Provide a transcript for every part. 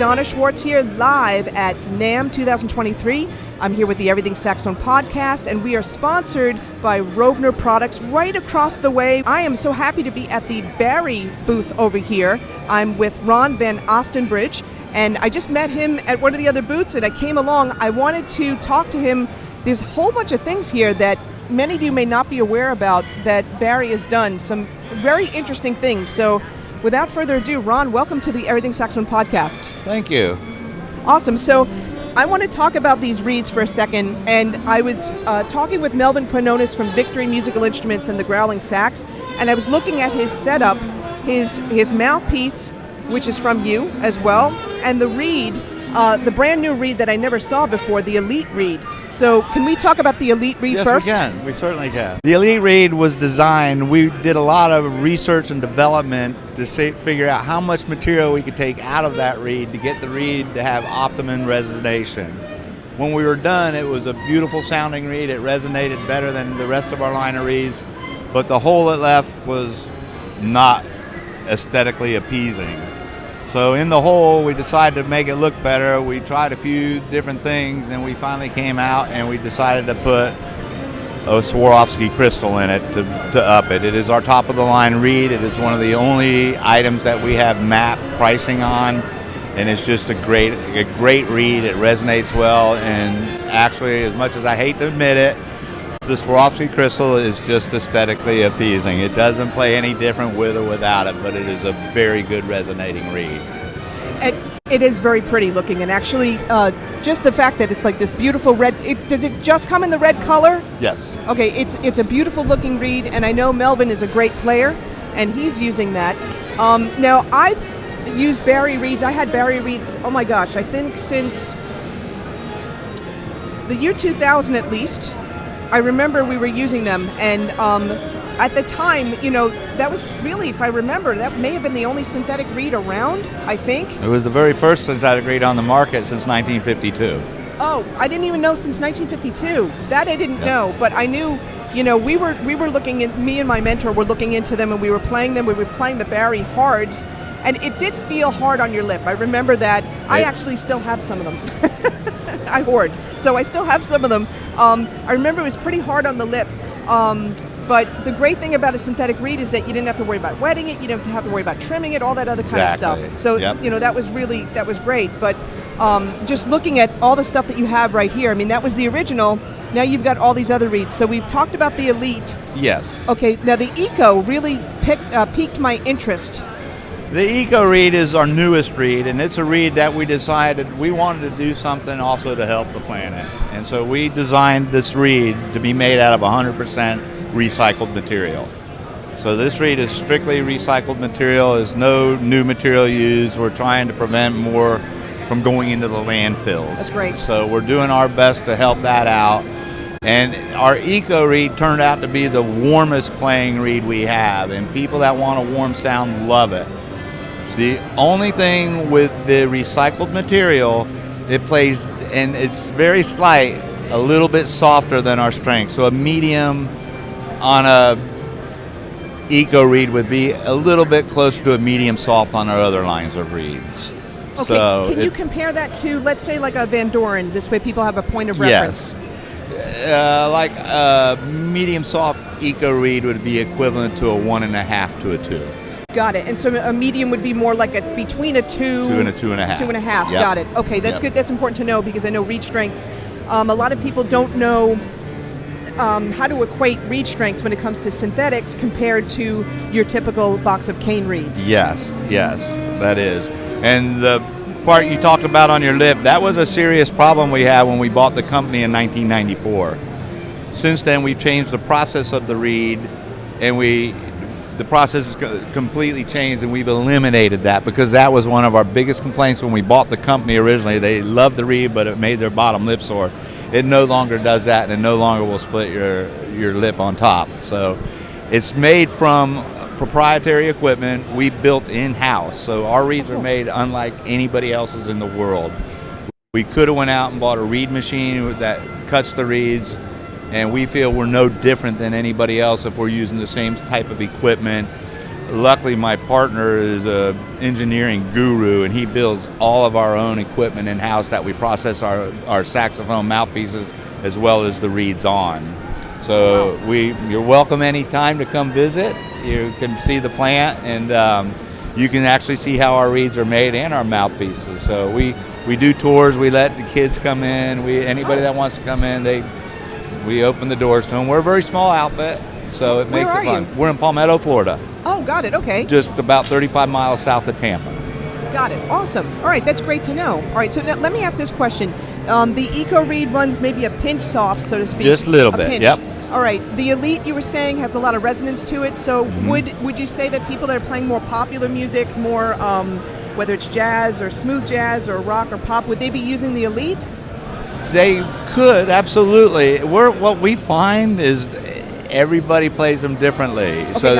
Donna Schwartz here live at NAMM 2023. I'm here with the Everything Saxophone podcast, and we are sponsored by Rovner Products right across the way. I am so happy to be at the Bari booth over here. I'm with Ron van Ostenbridge, and I just met him at one of the other booths, and I came along. I wanted to talk to him. There's a whole bunch of things here that many of you may not be aware about that Bari has done, some very interesting things. So without further ado, Ron, welcome to the Everything Saxophone podcast. Thank you. Awesome. So I want to talk about these reeds for a second, and I was talking with Melvin Quinones from Victory Musical Instruments and the Growling Sax, and I was looking at his setup, his mouthpiece, which is from you as well, and the reed, the brand new reed that I never saw before, the Elite reed. So can we talk about the Elite reed first? Yes, we can. We certainly can. The Elite reed was designed, we did a lot of research and development to figure out how much material we could take out of that reed to get the reed to have optimum resonation. When we were done, it was a beautiful sounding reed. It resonated better than the rest of our line of reeds, but the hole it left was not aesthetically appeasing. So in the hole, we decided to make it look better. We tried a few different things, and we finally came out and we decided to put a Swarovski crystal in it to up it. It is our top of the line reed. It is one of the only items that we have MAP pricing on, and it's just a great reed. It resonates well, and actually, as much as I hate to admit it, the Swarovski crystal is just aesthetically appeasing. It doesn't play any different with or without it, but it is a very good resonating reed. And it is very pretty looking, and actually, just the fact that it's like this beautiful red. Does it just come in the red color? Yes. Okay, it's a beautiful looking reed, and I know Melvin is a great player, and he's using that. Now I've used Bari reeds. I had Bari reeds. Oh my gosh, I think since the year 2000 at least. I remember we were using them, and at the time, you know, that was really, if I remember, that may have been the only synthetic reed around, I think. It was the very first synthetic reed on the market since 1952. Oh, I didn't even know since 1952. That I didn't know, but I knew, you know, we were looking at, me and my mentor were looking into them, and we were playing them. We were playing the Bari hards, and it did feel hard on your lip. I remember that. I actually still have some of them. I hoard, so I still have some of them. I remember it was pretty hard on the lip, but the great thing about a synthetic reed is that you didn't have to worry about wetting it, you didn't have to worry about trimming it, all that other kind of stuff. So, you know, that was great. But just looking at all the stuff that you have right here, I mean, that was the original. Now you've got all these other reeds. So we've talked about the Elite. Yes. Okay, now the Eco really piqued my interest. The Eco reed is our newest reed, and it's a reed that we decided we wanted to do something also to help the planet. And so we designed this reed to be made out of 100% recycled material. So this reed is strictly recycled material. There's no new material used. We're trying to prevent more from going into the landfills. That's great. So we're doing our best to help that out. And our Eco reed turned out to be the warmest playing reed we have, and people that want a warm sound love it. The only thing with the recycled material, it plays, and it's very slight, a little bit softer than our strength. So a medium on a Eco reed would be a little bit closer to a medium soft on our other lines of reeds. Okay, so can you compare that to, let's say, like a Van Doren? This way people have a point of reference. Yes. Like a medium soft Eco reed would be equivalent to a 1.5 to a 2. Got it. And so a medium would be more like between a 2 and a 2.5. 2.5. Yep. Got it. Okay, that's good. That's important to know because I know reed strengths. A lot of people don't know how to equate reed strengths when it comes to synthetics compared to your typical box of cane reeds. Yes, that is. And the part you talked about on your lip, that was a serious problem we had when we bought the company in 1994. Since then, we've changed the process of the reed, and the process is completely changed, and we've eliminated that because that was one of our biggest complaints when we bought the company originally. They loved the reed, but it made their bottom lip sore. It no longer does that, and it no longer will split your lip on top. So it's made from proprietary equipment we built in-house. So our reeds are made unlike anybody else's in the world. We could have went out and bought a reed machine that cuts the reeds, and we feel we're no different than anybody else if we're using the same type of equipment. luckily my partner is a engineering guru, and he builds all of our own equipment in-house that we process our saxophone mouthpieces as well as the reeds on. So you're welcome anytime to come visit. You can see the plant, and you can actually see how our reeds are made and our mouthpieces. So we do tours. We let the kids come in. Anybody that wants to come in, we open the doors to them. We're a very small outfit, so it makes it fun. We're in Palmetto, Florida. Oh, got it. Okay. Just about 35 miles south of Tampa. Got it. Awesome. All right, that's great to know. All right, so now let me ask this question. The Eco Reed runs maybe a pinch soft, so to speak. Just a little bit, pinch. Yep. All right, the Elite, you were saying, has a lot of resonance to it, so would you say that people that are playing more popular music, more, whether it's jazz or smooth jazz or rock or pop, would they be using the Elite? They could, absolutely. What we find is everybody plays them differently. Okay, so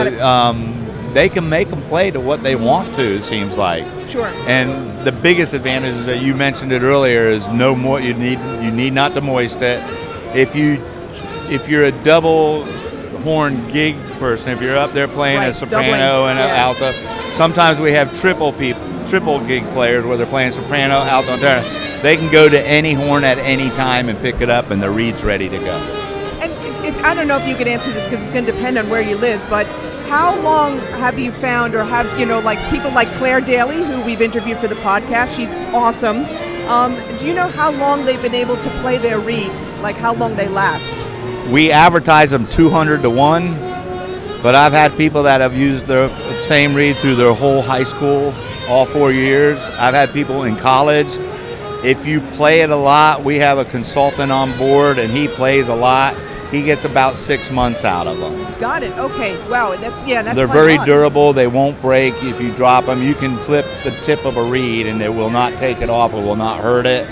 they can make them play to what they want to, it seems like. Sure. And the biggest advantage is that you mentioned it earlier is no more. You need not to moist it. If you're a double horn gig person, if you're up there playing a soprano and an alto, sometimes we have triple gig players where they're playing soprano, alto, and tenor. They can go to any horn at any time and pick it up, and the reed's ready to go. And I don't know if you could answer this because it's going to depend on where you live, but how long have you found, or have, like people like Claire Daly, who we've interviewed for the podcast, she's awesome. Do you know how long they've been able to play their reeds, like how long they last? We advertise them 200 to 1, but I've had people that have used the same reed through their whole high school, all 4 years. I've had people in college. If you play it a lot, we have a consultant on board, and he plays a lot. He gets about 6 months out of them. Got it. Okay. Wow. That's They're very durable. They won't break if you drop them. You can flip the tip of a reed, and it will not take it off. It will not hurt it.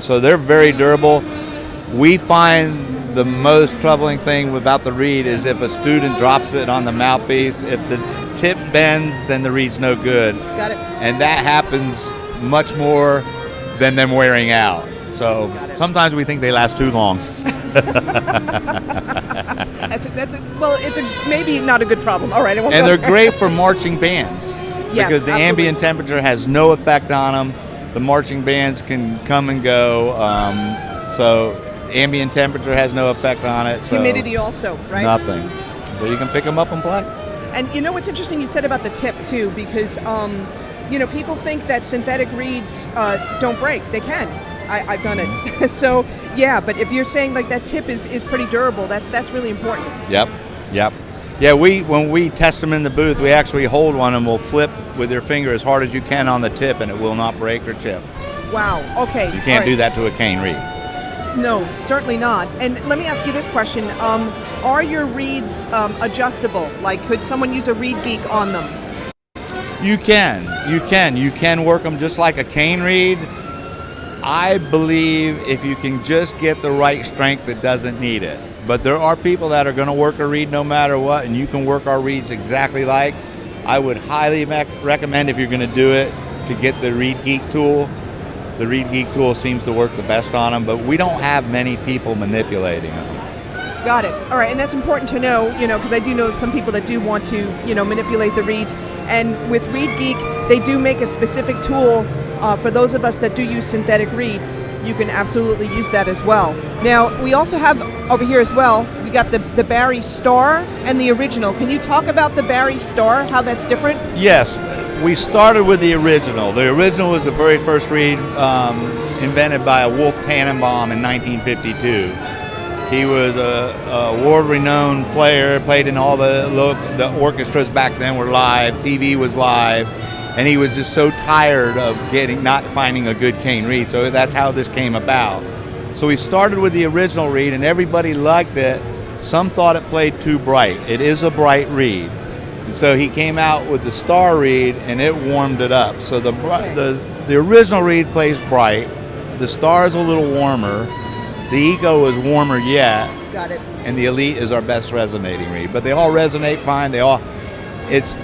So they're very durable. We find the most troubling thing about the reed is if a student drops it on the mouthpiece. If the tip bends, then the reed's no good. Got it. And that happens much more than them wearing out. So sometimes we think they last too long. It's maybe not a good problem. All right. And they're great for marching bands. Yes, because the ambient temperature has no effect on them. The marching bands can come and go. So ambient temperature has no effect on it. So humidity also, right? Nothing. So you can pick them up and play. And you know what's interesting? You said about the tip too, because people think that synthetic reeds don't break. They can. I've done it. So yeah, but if you're saying like that tip is pretty durable, that's really important. Yep. Yeah, when we test them in the booth, we actually hold one and we'll flip with your finger as hard as you can on the tip, and it will not break or chip. Wow. Okay. You can't do that to a cane reed. No, certainly not. And let me ask you this question: are your reeds adjustable? Like, could someone use a ReedGeek on them? You can work them just like a cane reed. I believe if you can just get the right strength, it doesn't need it. But there are people that are going to work a reed no matter what, and you can work our reeds exactly like. I would highly recommend, if you're going to do it, to get the ReedGeek tool. The ReedGeek tool seems to work the best on them, but we don't have many people manipulating them. Got it. All right, and that's important to know, because I do know some people that do want to, manipulate the reeds. And with ReedGeek, they do make a specific tool for those of us that do use synthetic reeds. You can absolutely use that as well. Now, we also have over here as well, we got the Bari Star and the original. Can you talk about the Bari Star, how that's different? Yes, we started with the original. The original was the very first reed invented by a Wolf Tannenbaum in 1952. He was a world-renowned player, played in all the orchestras back then were live, TV was live, and he was just so tired of not finding a good cane reed, so that's how this came about. So we started with the original reed, and everybody liked it. Some thought it played too bright. It is a bright reed. So he came out with the Star reed, and it warmed it up. So the original reed plays bright. The Star is a little warmer. The Eco is warmer yet. Got it. And the Elite is our best resonating reed. But they all resonate fine. It's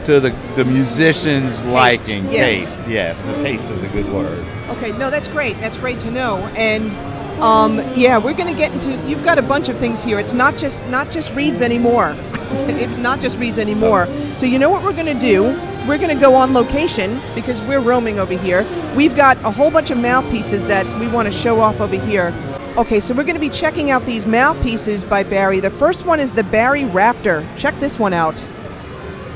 to the musician's liking. Yeah. Taste, yes. The taste is a good word. Okay, no, that's great. That's great to know. And Yeah, we're going to get into. You've got a bunch of things here. It's not just reeds anymore. It's not just reeds anymore. So you know what we're going to do? We're going to go on location because we're roaming over here. We've got a whole bunch of mouthpieces that we want to show off over here. Okay, so we're going to be checking out these mouthpieces by Bari. The first one is the Bari Raptor. Check this one out.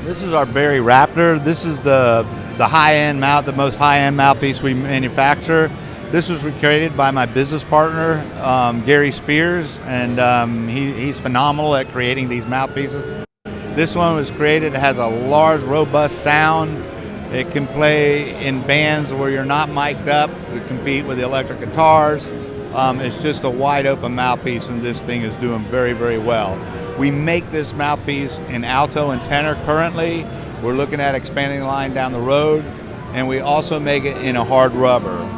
This is our Bari Raptor. This is the high-end the most high-end mouthpiece we manufacture. This was created by my business partner, Gary Spears, and he's phenomenal at creating these mouthpieces. This one was created, it has a large, robust sound. It can play in bands where you're not mic'd up to compete with the electric guitars. It's just a wide open mouthpiece, and this thing is doing very, very well. We make this mouthpiece in alto and tenor currently. We're looking at expanding the line down the road, and we also make it in a hard rubber.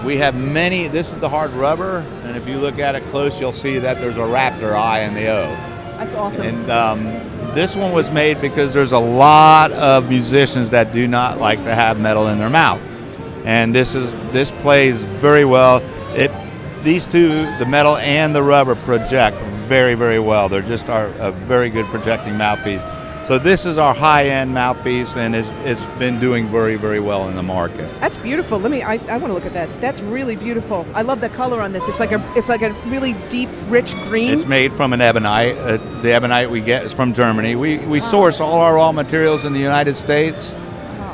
We have many, this is the hard rubber, and if you look at it close, you'll see that there's a Raptor I in the O. That's awesome. And this one was made because there's a lot of musicians that do not like to have metal in their mouth. And this plays very well. These two, the metal and the rubber, project very, very well. They're just a very good projecting mouthpiece. So this is our high-end mouthpiece, and it's been doing very, very well in the market. That's beautiful. I want to look at that. That's really beautiful. I love the color on this. It's like a really deep, rich green. It's made from an ebonite. The ebonite we get is from Germany. We source all our raw materials in the United States,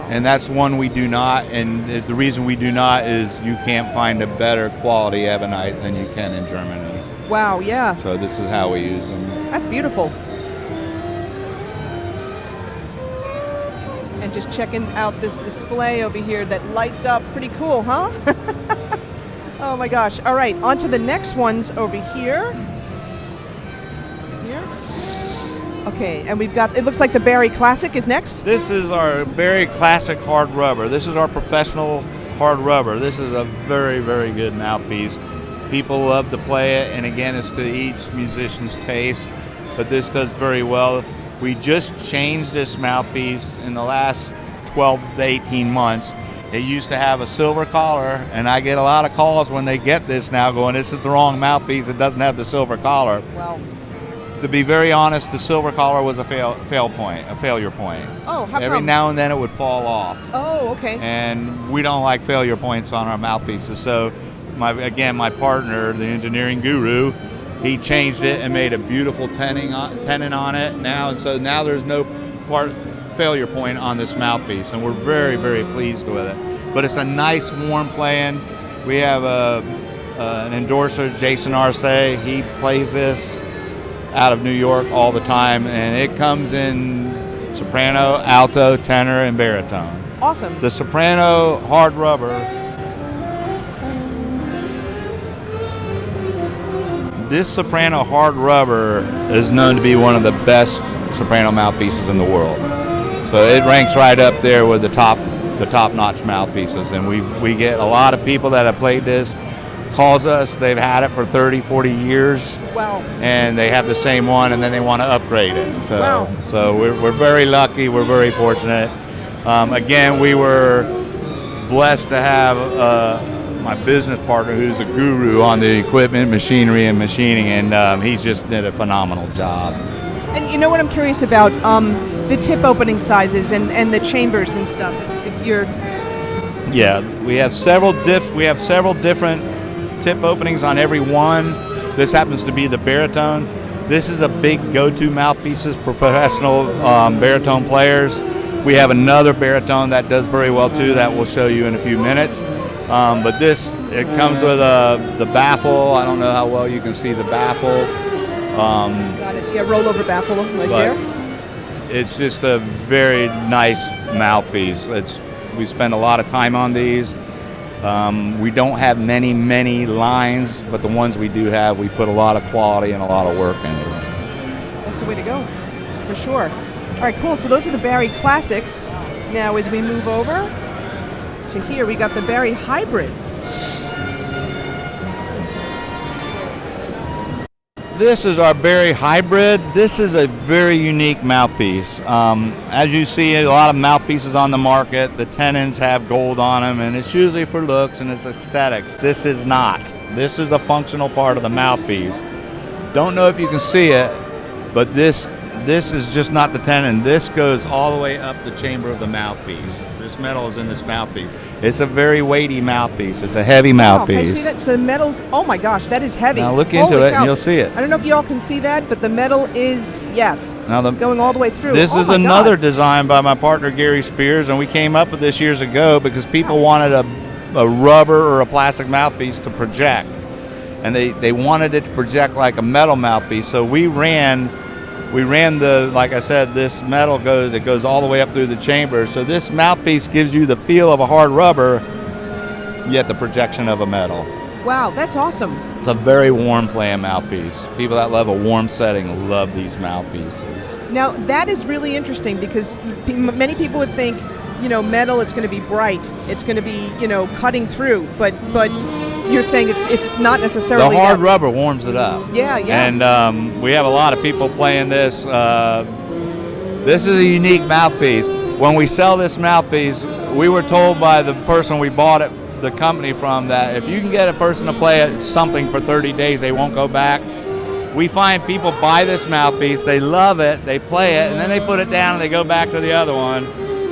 and that's one we do not. And the reason we do not is you can't find a better quality ebonite than you can in Germany. Wow, yeah. So this is how we use them. That's beautiful. And just checking out this display over here that lights up. Pretty cool, huh? Oh my gosh. All right, on to the next ones over here. Okay, and we've got, it looks like the Bari Classic is next? This is our Bari Classic hard rubber. This is our professional hard rubber. This is a very, very good mouthpiece. People love to play it, and again, it's to each musician's taste, but this does very well. We just changed this mouthpiece in the last 12 to 18 months. It used to have a silver collar, and I get a lot of calls when they get this now going, this is the wrong mouthpiece, it doesn't have the silver collar. Wow. To be very honest, the silver collar was a failure point. Oh, how come? Every now and then it would fall off. Oh, okay. And we don't like failure points on our mouthpieces. So, my partner, the engineering guru, he changed it and made a beautiful tenon on it now. And so now there's no failure point on this mouthpiece, and we're very, very pleased with it. But it's a nice, warm playing. We have an endorser, Jason Arce. He plays this out of New York all the time, and it comes in soprano, alto, tenor, and baritone. Awesome. The soprano hard rubber, this soprano hard rubber is known to be one of the best soprano mouthpieces in the world. So it ranks right up there with the top-notch mouthpieces, and we get a lot of people that have played this, calls us, they've had it for 30, 40 years. Wow. And they have the same one, and then they want to upgrade it. So, wow. So we're very lucky, we're very fortunate. Again, we were blessed to have my business partner who's a guru on the equipment, machinery, and machining, and he's just did a phenomenal job. And you know what I'm curious about? The tip opening sizes and the chambers and stuff. If you're... Yeah, we have several different tip openings on every one. This happens to be the baritone. This is a big go-to mouthpieces for professional baritone players. We have another baritone that does very well too that we'll show you in a few minutes. But it comes with the baffle. I don't know how well you can see the baffle. Got it. Yeah, rollover baffle right there. It's just a very nice mouthpiece. We spend a lot of time on these. We don't have many lines, but the ones we do have, we put a lot of quality and a lot of work into it. That's the way to go, for sure. All right, cool. So those are the Bari Classics. Now, as we move over to here, we got the Bari Hybrid. This is our Bari Hybrid. This is a very unique mouthpiece. As you see, a lot of mouthpieces on the market, the tenons have gold on them, and it's usually for looks and it's aesthetics. This is not. This is a functional part of the mouthpiece. Don't know if you can see it, but this is just not the tenon. This goes all the way up the chamber of the mouthpiece. This metal is in this mouthpiece. It's a very weighty mouthpiece. It's a heavy mouthpiece. Okay, see that? So the metal's, oh my gosh, that is heavy. Now look into it and you'll see it. I don't know if y'all can see that, but the metal is, yes, now going all the way through. This is another design by my partner Gary Spears, and we came up with this years ago because people wanted a rubber or a plastic mouthpiece to project. And they wanted it to project like a metal mouthpiece. So we ran the, like I said, this metal goes all the way up through the chamber. So this mouthpiece gives you the feel of a hard rubber, yet the projection of a metal. Wow, that's awesome. It's a very warm playing mouthpiece. People that love a warm setting love these mouthpieces. Now that is really interesting because many people would think, metal, it's going to be bright, it's going to be, cutting through, but you're saying it's not necessarily the hard rubber warms it up. Yeah. And we have a lot of people playing this. This is a unique mouthpiece. When we sell this mouthpiece, we were told by the person we bought the company from that if you can get a person to play something for 30 days, they won't go back. We find people buy this mouthpiece, they love it, they play it, and then they put it down and they go back to the other one.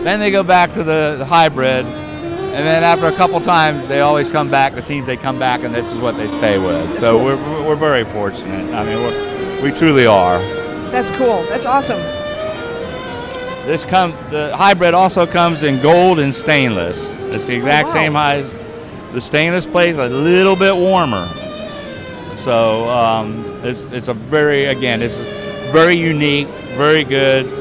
Then they go back to the hybrid. And then after a couple times, they always come back. It seems they come back, and this is what they stay with. That's so cool. we're very fortunate. I mean, we truly are. That's cool. That's awesome. The hybrid also comes in gold and stainless. It's the exact same size. The stainless plays a little bit warmer. So it's a this is very unique, very good.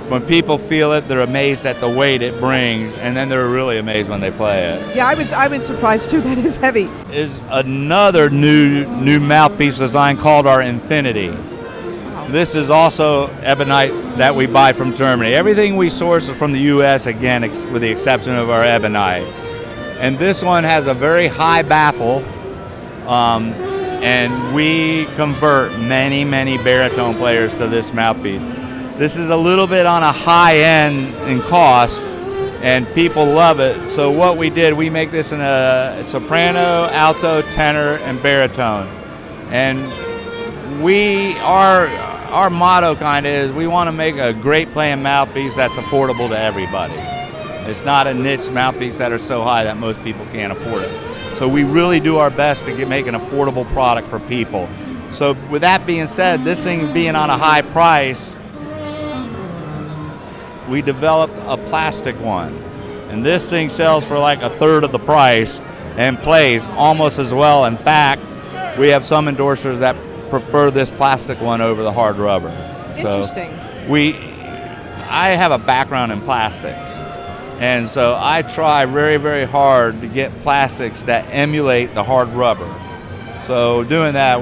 When people feel it, they're amazed at the weight it brings, and then they're really amazed when they play it. Yeah, I was surprised too. That is heavy. Is another new mouthpiece design called our Infinity. Wow. This is also ebonite that we buy from Germany. Everything we source is from the U.S. again, with the exception of our ebonite. And this one has a very high baffle, and we convert many baritone players to this mouthpiece. This is a little bit on a high end in cost, and people love it. So what we did, we make this in a soprano, alto, tenor, and baritone. And our motto kind of is we want to make a great playing mouthpiece that's affordable to everybody. It's not a niche mouthpiece that are so high that most people can't afford it. So we really do our best to make an affordable product for people. So with that being said, this thing being on a high price, we developed a plastic one, and this thing sells for like a third of the price and plays almost as well. In fact, we have some endorsers that prefer this plastic one over the hard rubber. Interesting. So I have a background in plastics, and so I try very hard to get plastics that emulate the hard rubber. So doing that,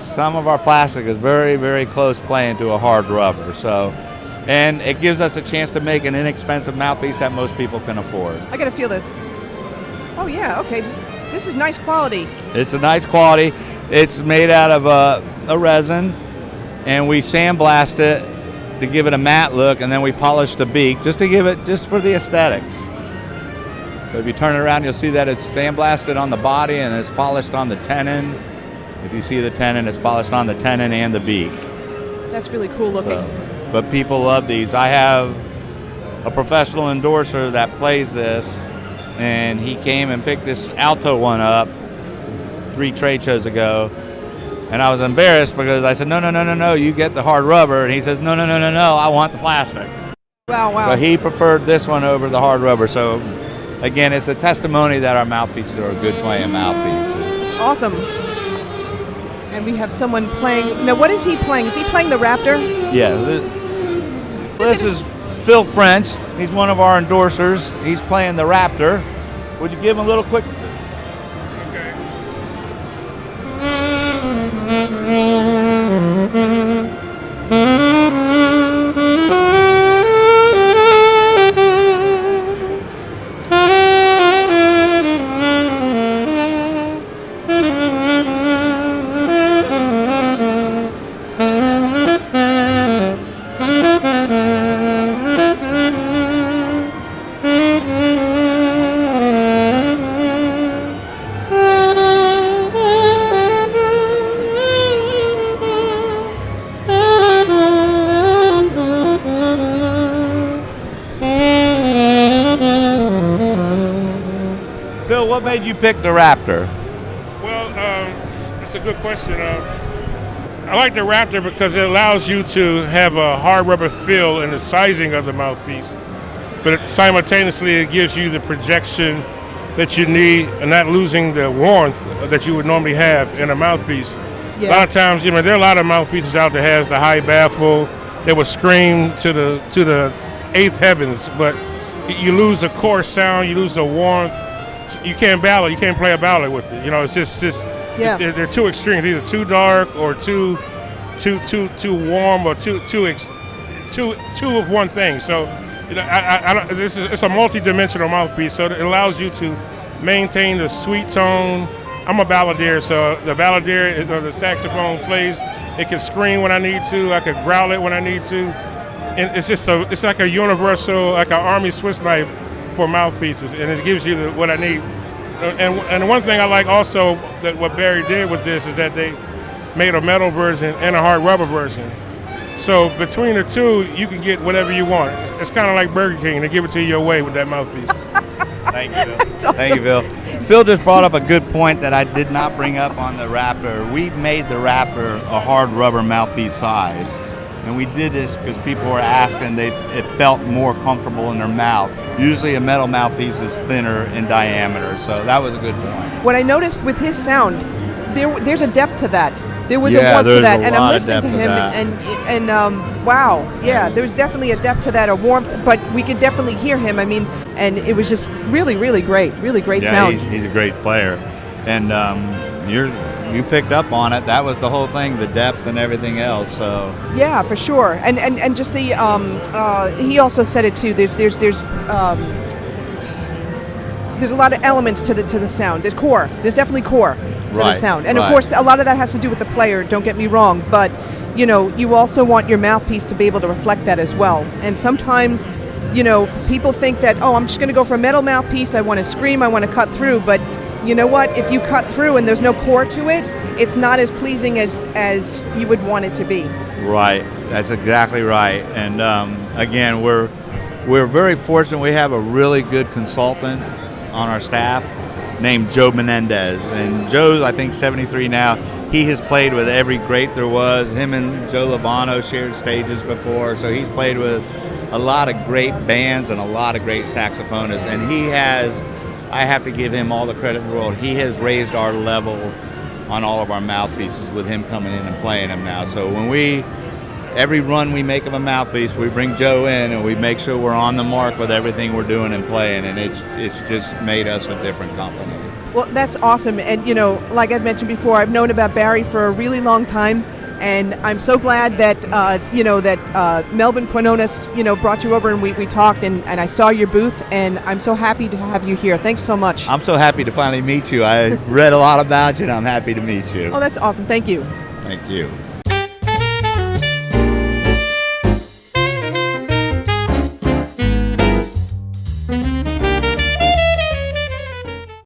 some of our plastic is very close playing to a hard rubber. And it gives us a chance to make an inexpensive mouthpiece that most people can afford. I gotta feel this. Oh yeah, okay. This is nice quality. It's a nice quality. It's made out of a resin, and we sandblast it to give it a matte look, and then we polish the beak just for the aesthetics. So if you turn it around, you'll see that it's sandblasted on the body and it's polished on the tenon. If you see the tenon, it's polished on the tenon and the beak. That's really cool looking. But people love these. I have a professional endorser that plays this, and he came and picked this alto one up 3 trade shows ago, and I was embarrassed because I said, no, you get the hard rubber, and he says, no, I want the plastic. Wow. So he preferred this one over the hard rubber. So again, it's a testimony that our mouthpieces are a good playing mouthpiece. It's awesome. And we have someone playing. Now, what is he playing? Is he playing the Raptor? Yeah. This is Phil French. He's one of our endorsers. He's playing the Raptor. Would you give him a little quick? Okay. what made you pick the Raptor? Well, that's a good question. I like the Raptor because it allows you to have a hard rubber feel in the sizing of the mouthpiece, but simultaneously it gives you the projection that you need and not losing the warmth that you would normally have in a mouthpiece. Yeah. A lot of times, there are a lot of mouthpieces out there that has the high baffle that will scream to the eighth heavens, but you lose the core sound, you lose the warmth. You can't ballad, you can't play a ballad with it. It's just Yeah. they're too extreme, either too dark or too warm or too of one thing. So it's a multi-dimensional mouthpiece, so it allows you to maintain the sweet tone. I'm a balladeer, so the balladeer, the saxophone plays. It can scream when I need to. I can growl it when I need to. And it's like a universal, like an Army Swiss knife for mouthpieces, and it gives you what I need. And one thing I like also that what Bari did with this is that they made a metal version and a hard rubber version. So between the two, you can get whatever you want. It's kind of like Burger King. They give it to you your way with that mouthpiece. Thank you, Bill. Awesome. Thank you, Bill. Phil just brought up a good point that I did not bring up on the Raptor. We made the Raptor a hard rubber mouthpiece size. And we did this because people were asking, it felt more comfortable in their mouth. Usually a metal mouthpiece is thinner in diameter, so that was a good point. What I noticed with his sound, there's a depth to that. There was Yeah, a warmth to there's that, a and lot I'm of listening to depth to him, that. and wow, yeah, there's definitely a depth to that, a warmth, but we could definitely hear him. I mean, and it was just really, really great sound. He's a great player, and you picked up on it. That was the whole thing, the depth and everything else. So Yeah, for sure, and just the he also said it too. There's a lot of elements to the sound. There's core. There's definitely core to the Right, sound, and of right. course, a lot of that has to do with the player. Don't get me wrong, but you also want your mouthpiece to be able to reflect that as well. And sometimes, people think that, oh, I'm just going to go for a metal mouthpiece. I want to scream. I want to cut through. But you know what? If you cut through and there's no core to it, it's not as pleasing as you would want it to be. right, that's exactly right. And again, we're very fortunate. We have a really good consultant on our staff named Joe Menendez, and Joe's I think 73 now. He has played with every great there was. Him and Joe Lovano shared stages before, so he's played with a lot of great bands and a lot of great saxophonists, and I have to give him all the credit in the world. He has raised our level on all of our mouthpieces with him coming in and playing them now. So every run we make of a mouthpiece, we bring Joe in and we make sure we're on the mark with everything we're doing and playing, and it's just made us a different company. Well, that's awesome. And, like I've mentioned before, I've known about Bari for a really long time. And I'm so glad that, Melvin Quinones, brought you over and we talked and I saw your booth, and I'm so happy to have you here. Thanks so much. I'm so happy to finally meet you. I read a lot about you, and I'm happy to meet you. Oh, that's awesome. Thank you. Thank you.